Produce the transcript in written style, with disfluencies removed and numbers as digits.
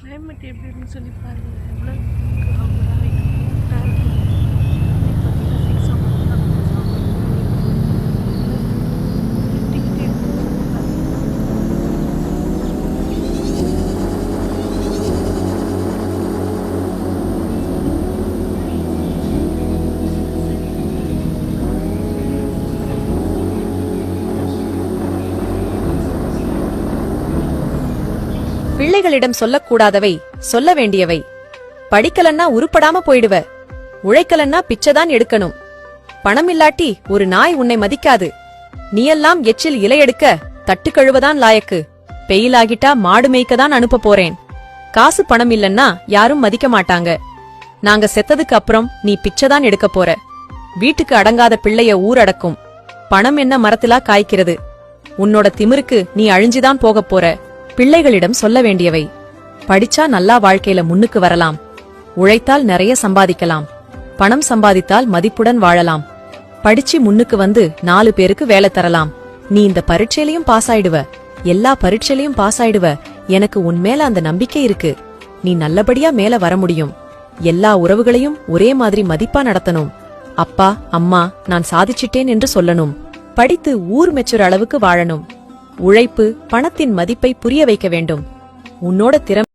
Climate எப்படி இருக்குன்னு சொல்லி பாருங்க. எவ்வளோ கவராக இருக்கும். பார்த்தீங்கன்னா 6 o'clock தான் இருட்டிக்கிட்டே இருக்கும். பிள்ளைகளிடம் சொல்லக்கூடாதவை சொல்ல வேண்டியவை. படிக்கலன்னா உருப்படாம போயிடுவ. உழைக்கலன்னா பிச்சைதான் எடுக்கணும். பணம் இல்லாட்டி ஒரு நாய் உன்னை மதிக்காது. நீயெல்லாம் எச்சில் இலையெடுக்க தட்டு கழுவதான் லாயக்கு. பெயிலாகிட்டா மாடு மேய்க்கதான் அனுப்ப போறேன். காசு பணம் இல்லன்னா யாரும் மதிக்க மாட்டாங்க. நாங்க செத்ததுக்கு அப்புறம் நீ பிச்சைதான் எடுக்க போற. வீட்டுக்கு அடங்காத பிள்ளைய ஊரடக்கும். பணம் என்ன மரத்திலா காய்க்கிறது? உன்னோட திமிருக்கு நீ அழிஞ்சுதான் போகப் போற. பிள்ளைகளிடம் சொல்ல வேண்டியவை. படிச்சா நல்லா வாழ்க்கையில முன்னுக்கு வரலாம். உழைத்தால் நிறைய சம்பாதிக்கலாம். பணம் சம்பாதித்தால் மதிப்புடன் வாழலாம். படிச்சு முன்னுக்கு வந்து 4 பேருக்கு வேலை தரலாம். நீ இந்த பரீட்சையிலையும் பாஸ் ஆயிடுவ. எல்லா பரீட்சையிலையும் பாஸ் ஆயிடுவ. எனக்கு உன் மேல அந்த நம்பிக்கை இருக்கு. நீ நல்லபடியா மேல வர முடியும். எல்லா உறவுகளையும் ஒரே மாதிரி மதிப்பா நடத்தணும். அப்பா அம்மா நான் சாதிச்சிட்டேன் என்று சொல்லணும். படித்து ஊர் மெச்சுற அளவுக்கு வாழணும். உழைப்பு பணத்தின் மதிப்பை புரிய வைக்க வேண்டும். உன்னோட திறமை